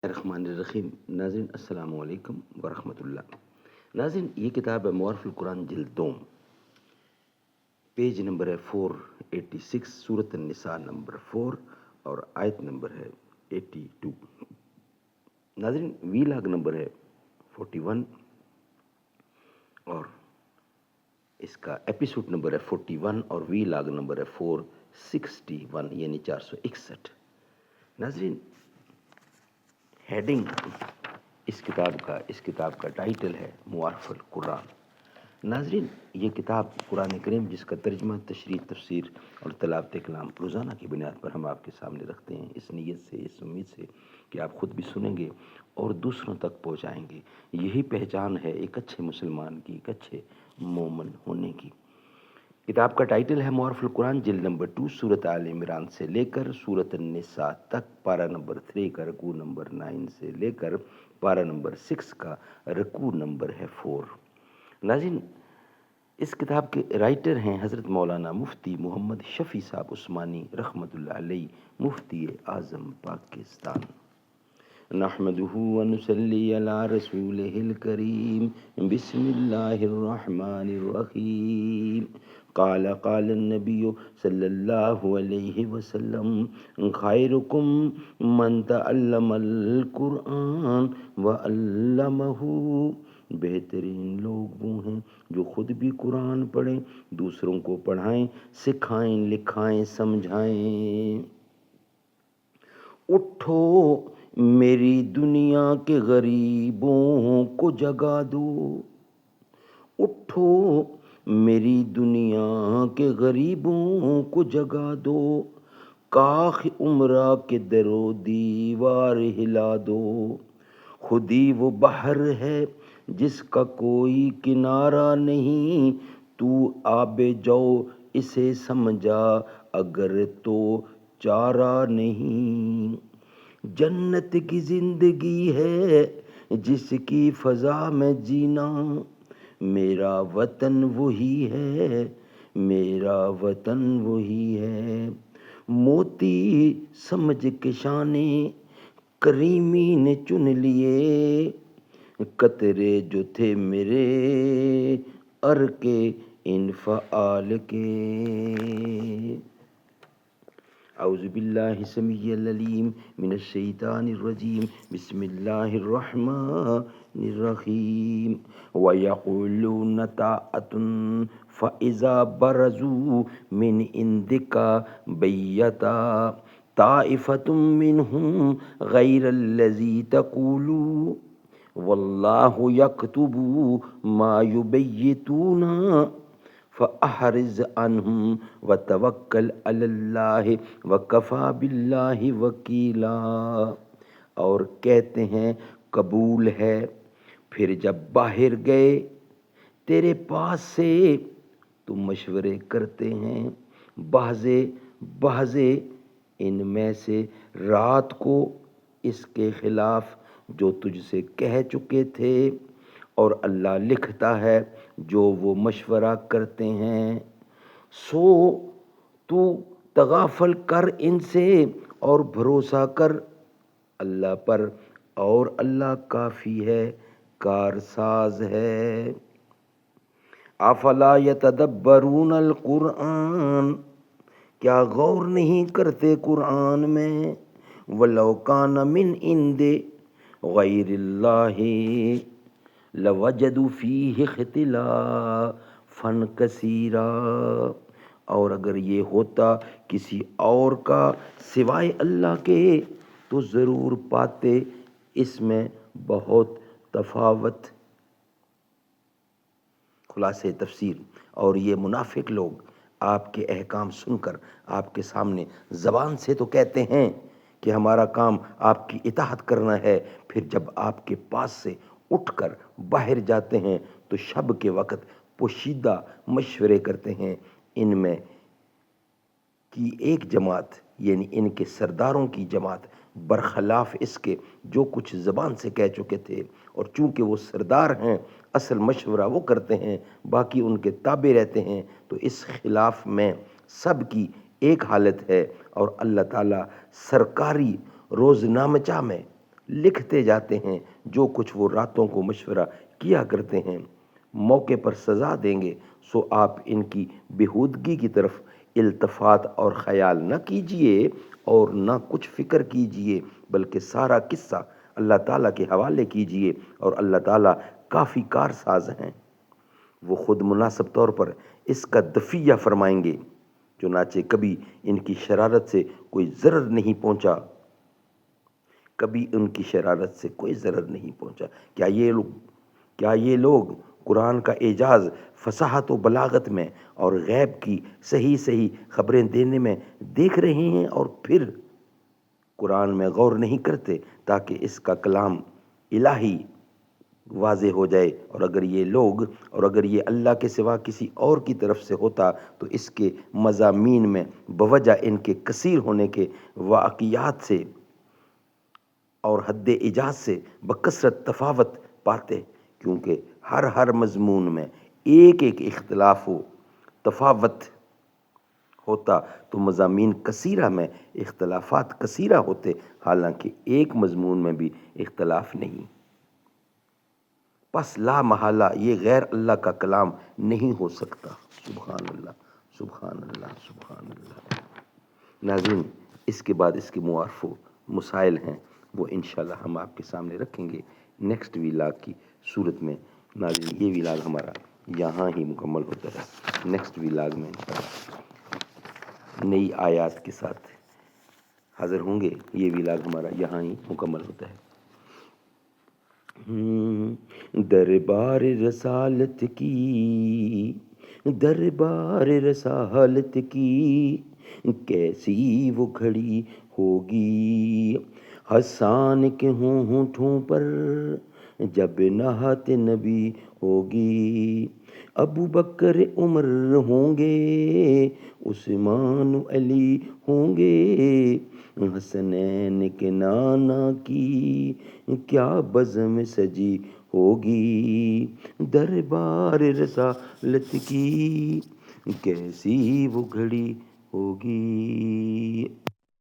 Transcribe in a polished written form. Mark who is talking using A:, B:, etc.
A: الرحمن الرحیم۔ ناظرین السلام علیکم ورحمۃ اللہ۔ ناظرین یہ کتاب ہے معارف القرآن جلد دوم، پیج نمبر ہے 486، سورۃ النساء نمبر 4 اور آیت نمبر ہے 82۔ ناظرین وی لاگ نمبر ہے 41 اور اس کا ایپیسوڈ نمبر ہے 41 اور وی لاگ نمبر ہے 461 یعنی 461۔ ناظرین ہیڈنگ اس کتاب کا ٹائٹل ہے معارف القرآن۔ ناظرین یہ کتاب قرآن کریم جس کا ترجمہ، تشریح، تفسیر اور تلاوت کلام روزانہ کی بنیاد پر ہم آپ کے سامنے رکھتے ہیں، اس نیت سے، اس امید سے کہ آپ خود بھی سنیں گے اور دوسروں تک پہنچائیں گے۔ یہی پہچان ہے ایک اچھے مسلمان کی، ایک اچھے مومن ہونے کی۔ کتاب کا ٹائٹل ہے معارف القرآن جلد نمبر 2، سورۃ آل عمران سے لے کر سورۃ النساء تک، پارہ نمبر 3 کا رکوع نمبر 9 سے لے کر پارہ نمبر 6 کا رکوع نمبر ہے 4۔ ناظرین اس کتاب کے رائٹر ہیں حضرت مولانا مفتی محمد شفیع صاحب عثمانی رحمۃ اللہ علیہ، مفتی اعظم پاکستان۔ نحمده ونصلي على رسوله الكريم، بسم الله الرحمن الرحيم۔ قال النبي صلى الله عليه وسلم خيركم من تعلم القرآن وعلمه۔ بہترین لوگ وہ ہیں جو خود بھی قرآن پڑھیں، دوسروں کو پڑھائیں، سکھائیں، لکھائیں، سمجھائیں۔ اٹھو میری دنیا کے غریبوں کو جگا دو، اٹھو میری دنیا کے غریبوں کو جگا دو، کاخ عمرہ کے در و دیوار ہلا دو۔ خودی وہ بحر ہے جس کا کوئی کنارہ نہیں، تو آب جو اسے سمجھا اگر تو چارہ نہیں۔ جنت کی زندگی ہے جس کی فضا میں جینا، میرا وطن وہی ہے، میرا وطن وہی ہے۔ موتی سمجھ کے شان کریمی نے چن لیے، قطرے جو تھے میرے عرق انفعال کے۔ اعوذ باللہ السمیع العلیم من الشیطان الرجیم، بسم اللہ الرحمن الرحیم۔ وَيَقُولُونَ طَاعَةٌ فَإِذَا بَرَزُوا مِنْ عِنْدِكَ بَيَّتَ طَائِفَةٌ مِّنْهُمْ غَيْرَ الَّذِي تَقُولُ وَاللَّهُ يَكْتُبُ مَا يُبَيِّتُونَ فَأَعْرِضْ عَنْهُمْ وَتَوَكَّلْ عَلَى اللَّهِ وَكَفَى بِاللَّهِ وَكِيلًا۔ اور کہتے ہیں قبول ہے، پھر جب باہر گئے تیرے پاس سے تو مشورے کرتے ہیں بازے ان میں سے رات کو اس کے خلاف جو تجھ سے کہہ چکے تھے، اور اللہ لکھتا ہے جو وہ مشورہ کرتے ہیں۔ سو تو تغافل کر ان سے اور بھروسہ کر اللہ پر، اور اللہ کافی ہے، کارساز ہے۔ افلا یتدبرون القرآن، کیا غور نہیں کرتے قرآن میں؟ ولو کان من عند غیر اللہ لوجدوا فیہ اختلافا کثیرا۔ اور اگر یہ ہوتا کسی اور کا سوائے اللہ کے تو ضرور پاتے اس میں بہت تفاوت۔ خلاصہ تفسیر، اور یہ منافق لوگ آپ کے احکام سن کر آپ کے سامنے زبان سے تو کہتے ہیں کہ ہمارا کام آپ کی اطاعت کرنا ہے، پھر جب آپ کے پاس سے اٹھ کر باہر جاتے ہیں تو شب کے وقت پوشیدہ مشورے کرتے ہیں۔ ان میں کی ایک جماعت یعنی ان کے سرداروں کی جماعت برخلاف اس کے جو کچھ زبان سے کہہ چکے تھے، اور چونکہ وہ سردار ہیں اصل مشورہ وہ کرتے ہیں، باقی ان کے تابع رہتے ہیں، تو اس خلاف میں سب کی ایک حالت ہے۔ اور اللہ تعالیٰ سرکاری روزنامچہ میں لکھتے جاتے ہیں جو کچھ وہ راتوں کو مشورہ کیا کرتے ہیں، موقع پر سزا دیں گے، سو آپ ان کی بےہودگی کی طرف التفات اور خیال نہ کیجئے اور نہ کچھ فکر کیجئے، بلکہ سارا قصہ اللہ تعالیٰ کے حوالے کیجئے، اور اللہ تعالیٰ کافی کارساز ہیں، وہ خود مناسب طور پر اس کا دفیہ فرمائیں گے۔ چنانچہ کبھی ان کی شرارت سے کوئی ضرر نہیں پہنچا، کبھی ان کی شرارت سے کوئی ضرر نہیں پہنچا۔ کیا یہ لوگ قرآن کا اعجاز فصاحت و بلاغت میں اور غیب کی صحیح صحیح خبریں دینے میں دیکھ رہے ہیں، اور پھر قرآن میں غور نہیں کرتے تاکہ اس کا کلام الہی واضح ہو جائے؟ اور اگر یہ اللہ کے سوا کسی اور کی طرف سے ہوتا تو اس کے مضامین میں بوجہ ان کے کثیر ہونے کے واقعات سے اور حد اعجاز سے بکثرت تفاوت پاتے، کیونکہ ہر مضمون میں ایک اختلاف و تفاوت ہوتا تو مضامین کثیرہ میں اختلافات کثیرہ ہوتے، حالانکہ ایک مضمون میں بھی اختلاف نہیں۔ پس لا محالہ یہ غیر اللہ کا کلام نہیں ہو سکتا۔ سبحان اللہ، سبحان اللہ، سبحان اللہ۔ ناظرین، اس کے بعد اس کے معارف و مسائل ہیں، وہ انشاءاللہ ہم آپ کے سامنے رکھیں گے نیکسٹ ویلاگ کی صورت میں۔ ناظرین، یہ ویلاگ ہمارا یہاں ہی مکمل ہوتا ہے۔ نیکسٹ ویلاگ میں انشاءاللہ نئی آیات کے ساتھ حاضر ہوں گے۔ یہ ویلاگ ہمارا یہاں ہی مکمل ہوتا ہے۔ دربار رسالت کی، دربار رسالت کی کیسی وہ گھڑی ہوگی، حسان کے ہونٹوں پر جب نعت نبی ہوگی، ابو بکر عمر ہوں گے، عثمان علی ہوں گے، حسنین کے نانا کی کیا بزم سجی ہوگی، دربار رسالت کی کیسی وہ گھڑی ہوگی۔